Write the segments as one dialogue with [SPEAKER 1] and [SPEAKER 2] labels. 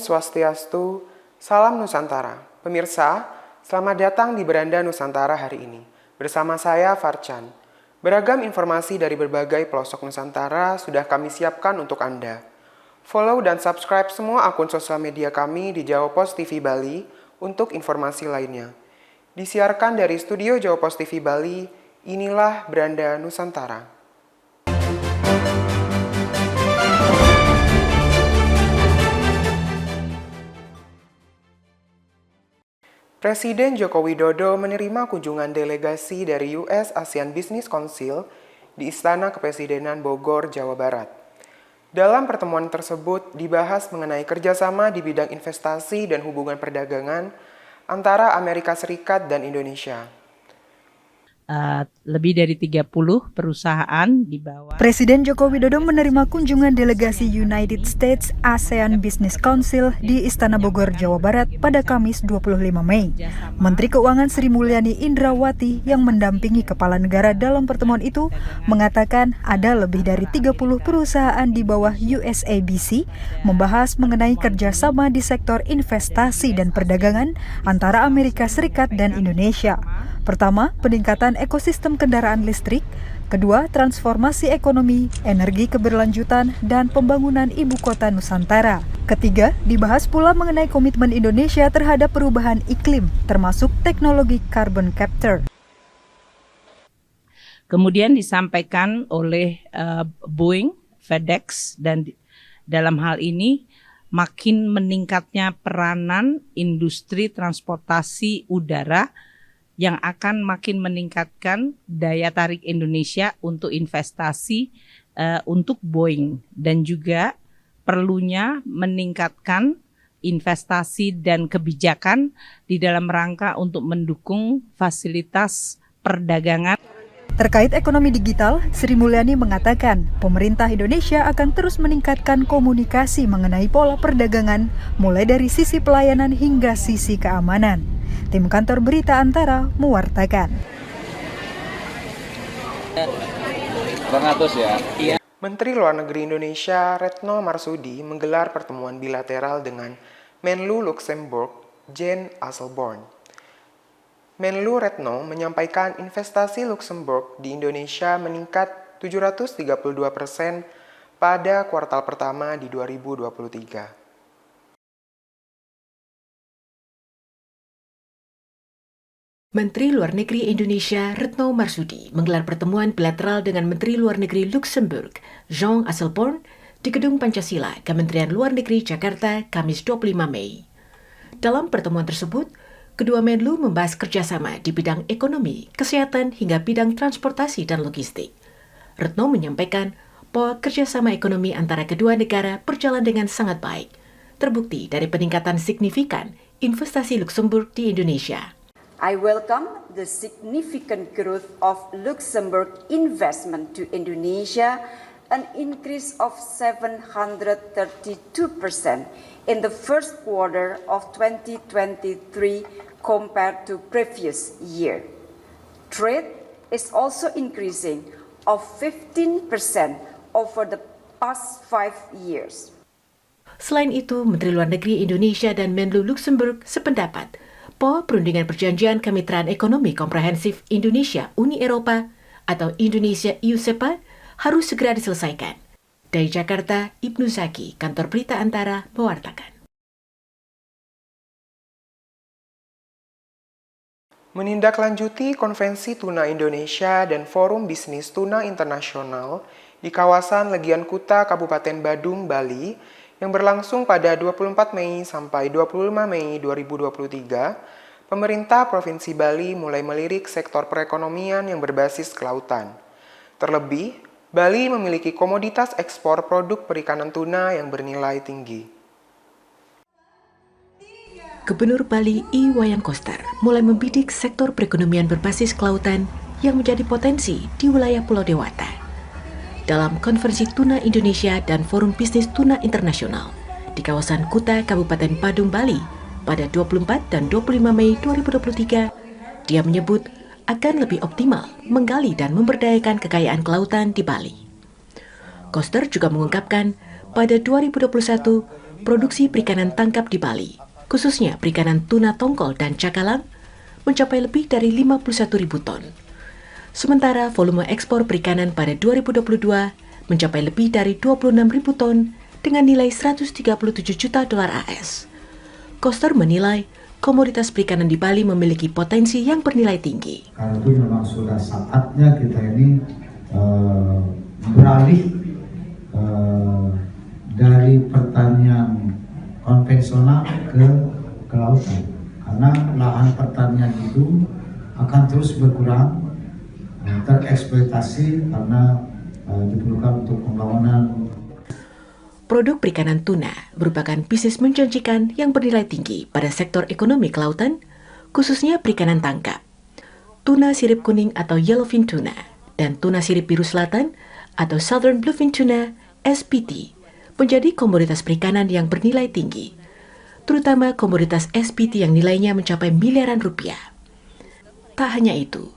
[SPEAKER 1] Swastiastu, Salam Nusantara. Pemirsa, selamat datang di Beranda Nusantara hari ini. Bersama saya, Farcan. Beragam informasi dari berbagai pelosok Nusantara sudah kami siapkan untuk Anda. Follow dan subscribe semua akun sosial media kami di Jawa Post TV Bali untuk informasi lainnya. Disiarkan dari studio Jawa Post TV Bali, inilah Beranda Nusantara. Presiden Joko Widodo menerima kunjungan delegasi dari US ASEAN Business Council di Istana Kepresidenan Bogor, Jawa Barat. Dalam pertemuan tersebut dibahas mengenai kerjasama di bidang investasi dan hubungan perdagangan antara Amerika Serikat dan Indonesia.
[SPEAKER 2] Lebih dari 30 perusahaan di bawah.
[SPEAKER 3] Presiden Joko Widodo menerima kunjungan delegasi United States ASEAN Business Council di Istana Bogor, Jawa Barat pada Kamis 25 Mei. Menteri Keuangan Sri Mulyani Indrawati yang mendampingi kepala negara dalam pertemuan itu mengatakan ada lebih dari 30 perusahaan di bawah USABC membahas mengenai kerjasama di sektor investasi dan perdagangan antara Amerika Serikat dan Indonesia. Pertama, peningkatan ekosistem kendaraan listrik. Kedua, transformasi ekonomi, energi keberlanjutan, dan pembangunan ibu kota Nusantara. Ketiga, dibahas pula mengenai komitmen Indonesia terhadap perubahan iklim, termasuk teknologi carbon capture.
[SPEAKER 2] Kemudian disampaikan oleh Boeing, FedEx, dan dalam hal ini makin meningkatnya peranan industri transportasi udara yang akan makin meningkatkan daya tarik Indonesia untuk investasi untuk Boeing, dan juga perlunya meningkatkan investasi dan kebijakan di dalam rangka untuk mendukung fasilitas perdagangan.
[SPEAKER 3] Terkait ekonomi digital, Sri Mulyani mengatakan pemerintah Indonesia akan terus meningkatkan komunikasi mengenai pola perdagangan mulai dari sisi pelayanan hingga sisi keamanan. Tim kantor Berita Antara mewartakan.
[SPEAKER 1] Menteri Luar Negeri Indonesia Retno Marsudi menggelar pertemuan bilateral dengan Menlu Luxembourg Jean Asselborn. Menlu Retno menyampaikan investasi Luxembourg di Indonesia meningkat 732% pada kuartal pertama di 2023.
[SPEAKER 4] Menteri Luar Negeri Indonesia Retno Marsudi menggelar pertemuan bilateral dengan Menteri Luar Negeri Luxembourg Jean Asselborn di Gedung Pancasila, Kementerian Luar Negeri Jakarta, Kamis 25 Mei. Dalam pertemuan tersebut, kedua Menlu membahas kerjasama di bidang ekonomi, kesehatan, hingga bidang transportasi dan logistik. Retno menyampaikan bahwa kerjasama ekonomi antara kedua negara berjalan dengan sangat baik, terbukti dari peningkatan signifikan investasi Luxembourg di Indonesia.
[SPEAKER 5] I welcome the significant growth of Luxembourg investment to Indonesia, an increase of 732% in the first quarter of 2023 compared to previous year. Trade is also increasing of 15% over the past 5 years.
[SPEAKER 4] Selain itu, Menteri Luar Negeri Indonesia dan Menlu Luxembourg sependapat bahwa perundingan perjanjian kemitraan ekonomi komprehensif Indonesia-Uni Eropa atau Indonesia-EU CEPA harus segera diselesaikan. Dari Jakarta, Ibnu Zaki, Kantor Berita Antara, mewartakan.
[SPEAKER 1] Menindaklanjuti Konvensi Tuna Indonesia dan Forum Bisnis Tuna Internasional di kawasan Legian Kuta, Kabupaten Badung, Bali, yang berlangsung pada 24 Mei sampai 25 Mei 2023, pemerintah Provinsi Bali mulai melirik sektor perekonomian yang berbasis kelautan. Terlebih, Bali memiliki komoditas ekspor produk perikanan tuna yang bernilai tinggi.
[SPEAKER 4] Gubernur Bali Iwayan Koster mulai membidik sektor perekonomian berbasis kelautan yang menjadi potensi di wilayah Pulau Dewata. Dalam Konferensi Tuna Indonesia dan Forum Bisnis Tuna Internasional di kawasan Kuta, Kabupaten Badung, Bali pada 24 dan 25 Mei 2023, dia menyebut akan lebih optimal menggali dan memberdayakan kekayaan kelautan di Bali. Koster juga mengungkapkan pada 2021 Produksi perikanan tangkap di Bali, khususnya perikanan tuna tongkol dan cakalang, mencapai lebih dari 51.000 ton. Sementara volume ekspor perikanan pada 2022 mencapai lebih dari 26.000 ton dengan nilai 137 juta dolar AS. Koster menilai komoditas perikanan di Bali memiliki potensi yang bernilai tinggi.
[SPEAKER 6] Karena itu memang sudah saatnya kita ini beralih dari pertanian konvensional ke kelautan. Karena lahan pertanian itu akan terus berkurang, tereksploitasi karena diperlukan untuk pembangunan.
[SPEAKER 4] Produk perikanan tuna merupakan bisnis menjanjikan yang bernilai tinggi pada sektor ekonomi kelautan, khususnya perikanan tangkap. Tuna sirip kuning atau yellowfin tuna dan tuna sirip biru selatan atau southern bluefin tuna (SBT) menjadi komoditas perikanan yang bernilai tinggi, terutama komoditas SBT yang nilainya mencapai miliaran rupiah. Tak hanya itu,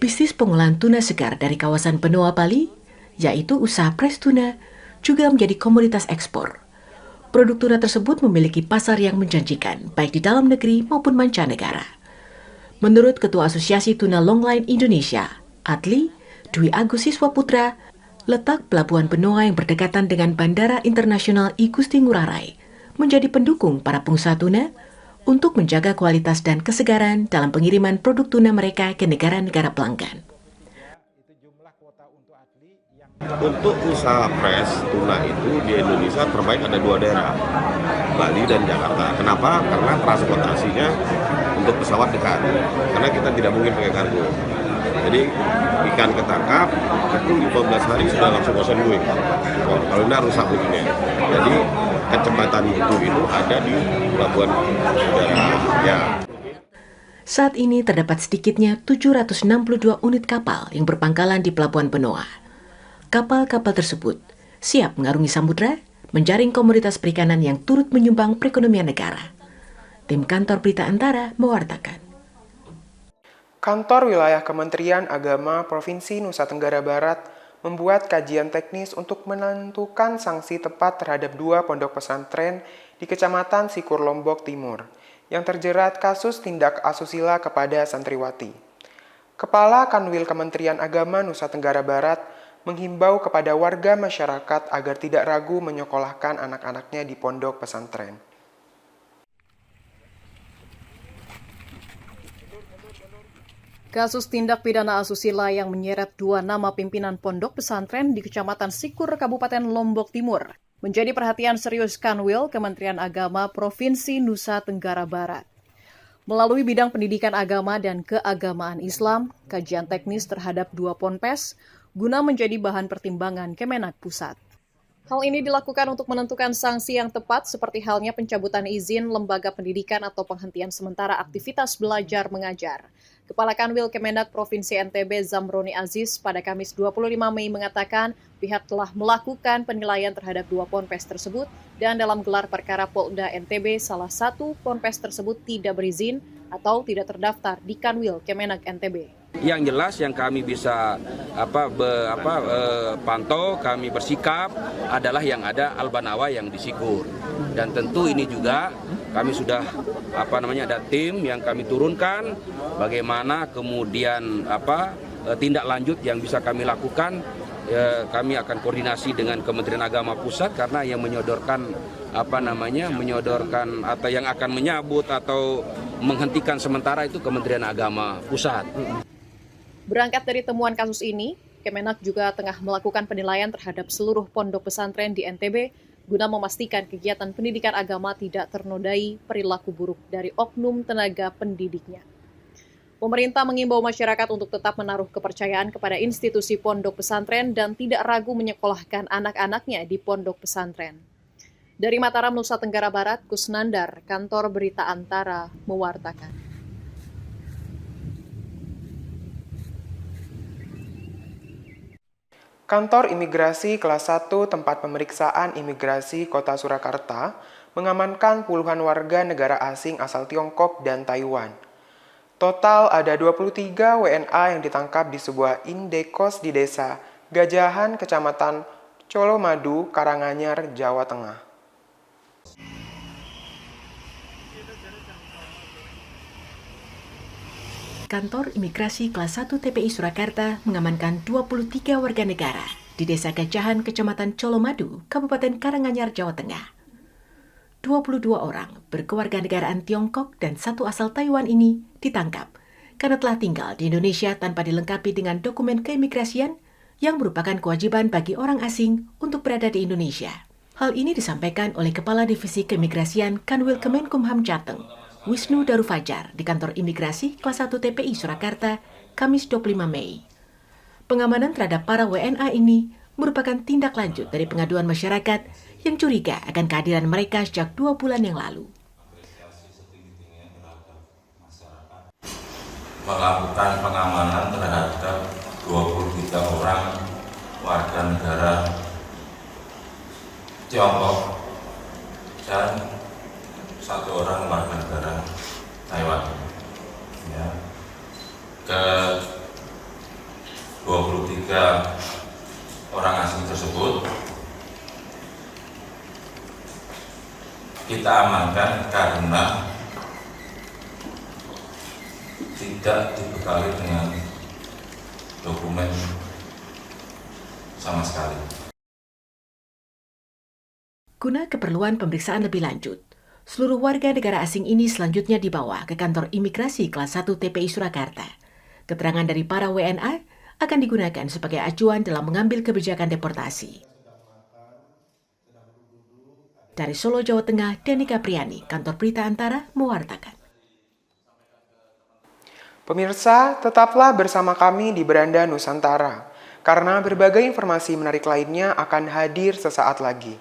[SPEAKER 4] bisnis pengolahan tuna segar dari kawasan Benoa Bali, yaitu usaha pres tuna, juga menjadi komoditas ekspor. Produk tuna tersebut memiliki pasar yang menjanjikan, baik di dalam negeri maupun mancanegara. Menurut Ketua Asosiasi Tuna Longline Indonesia, ATLI, Dwi Agus Siswaputra, letak Pelabuhan Benoa yang berdekatan dengan Bandara Internasional I Gusti Ngurah Rai menjadi pendukung para pengusaha tuna untuk menjaga kualitas dan kesegaran dalam pengiriman produk tuna mereka ke negara-negara pelanggan.
[SPEAKER 7] Untuk usaha pres tuna itu di Indonesia terbaik ada 2 daerah, Bali dan Jakarta. Kenapa? Karena transportasinya untuk pesawat dekat, karena kita tidak mungkin pakai kargo. Jadi ikan ketangkap itu 15 hari sudah langsung ocean going. Kalau ini rusak begini. Jadi kecepatan itu ada di pelabuhan udara. Ya.
[SPEAKER 4] Saat ini terdapat sedikitnya 762 unit kapal yang berpangkalan di Pelabuhan Benoa. Kapal-kapal tersebut siap mengarungi samudra, menjaring komoditas perikanan yang turut menyumbang perekonomian negara. Tim Kantor Berita Antara mewartakan.
[SPEAKER 1] Kantor Wilayah Kementerian Agama Provinsi Nusa Tenggara Barat membuat kajian teknis untuk menentukan sanksi tepat terhadap 2 pondok pesantren di Kecamatan Sikur Lombok Timur yang terjerat kasus tindak asusila kepada santriwati. Kepala Kanwil Kementerian Agama Nusa Tenggara Barat menghimbau kepada warga masyarakat agar tidak ragu menyekolahkan anak-anaknya di pondok pesantren.
[SPEAKER 8] Kasus tindak pidana asusila yang menyeret 2 nama pimpinan pondok pesantren di Kecamatan Sikur, Kabupaten Lombok Timur menjadi perhatian serius Kanwil Kementerian Agama Provinsi Nusa Tenggara Barat. Melalui bidang pendidikan agama dan keagamaan Islam, kajian teknis terhadap 2 ponpes guna menjadi bahan pertimbangan Kemenak Pusat. Hal ini dilakukan untuk menentukan sanksi yang tepat seperti halnya pencabutan izin lembaga pendidikan atau penghentian sementara aktivitas belajar mengajar. Kepala Kanwil Kemenak Provinsi NTB Zamroni Aziz pada Kamis 25 Mei mengatakan pihak telah melakukan penilaian terhadap 2 ponpes tersebut dan dalam gelar perkara Polda NTB salah satu ponpes tersebut tidak berizin atau tidak terdaftar di Kanwil Kemenak NTB.
[SPEAKER 9] Yang jelas yang kami bisa pantau, kami bersikap adalah yang ada Albanawa yang di Sikur. Dan tentu ini juga kami sudah ada tim yang kami turunkan bagaimana kemudian tindak lanjut yang bisa kami lakukan. Kami akan koordinasi dengan Kementerian Agama Pusat karena yang menyodorkan atau yang akan menyabut atau menghentikan sementara itu Kementerian Agama Pusat.
[SPEAKER 8] Berangkat dari temuan kasus ini, Kemenak juga tengah melakukan penilaian terhadap seluruh pondok pesantren di NTB guna memastikan kegiatan pendidikan agama tidak ternodai perilaku buruk dari oknum tenaga pendidiknya. Pemerintah mengimbau masyarakat untuk tetap menaruh kepercayaan kepada institusi pondok pesantren dan tidak ragu menyekolahkan anak-anaknya di pondok pesantren. Dari Mataram, Nusa Tenggara Barat, Kusnandar, Kantor Berita Antara, mewartakan.
[SPEAKER 1] Kantor Imigrasi Kelas 1 Tempat Pemeriksaan Imigrasi Kota Surakarta mengamankan puluhan warga negara asing asal Tiongkok dan Taiwan. Total ada 23 WNA yang ditangkap di sebuah indekos di desa Gajahan, Kecamatan Colomadu, Karanganyar, Jawa Tengah.
[SPEAKER 4] Kantor Imigrasi Kelas 1 TPI Surakarta mengamankan 23 warga negara di Desa Gajahan, Kecamatan Colomadu, Kabupaten Karanganyar, Jawa Tengah. 22 orang berkewarganegaraan Tiongkok dan 1 asal Taiwan ini ditangkap karena telah tinggal di Indonesia tanpa dilengkapi dengan dokumen keimigrasian yang merupakan kewajiban bagi orang asing untuk berada di Indonesia. Hal ini disampaikan oleh Kepala Divisi Keimigrasian Kanwil Kemenkumham Jateng, Wisnu Darufajar, di Kantor Imigrasi Kelas 1 TPI Surakarta, Kamis 25 Mei. Pengamanan terhadap para WNA ini merupakan tindak lanjut dari pengaduan masyarakat yang curiga akan kehadiran mereka sejak 2 bulan yang lalu.
[SPEAKER 10] Melakukan pengamanan terhadap 23 orang warga negara Tiongkok dan 1 orang warga negara Taiwan. Ya. Ke 23 orang asing tersebut kita amankan karena tidak dibekali dengan dokumen sama sekali.
[SPEAKER 4] Guna keperluan pemeriksaan lebih lanjut, seluruh warga negara asing ini selanjutnya dibawa ke Kantor Imigrasi Kelas 1 TPI Surakarta. Keterangan dari para WNA akan digunakan sebagai acuan dalam mengambil kebijakan deportasi. Dari Solo, Jawa Tengah, Danika Priani, Kantor Berita Antara, mewartakan.
[SPEAKER 1] Pemirsa, tetaplah bersama kami di Beranda Nusantara, karena berbagai informasi menarik lainnya akan hadir sesaat lagi.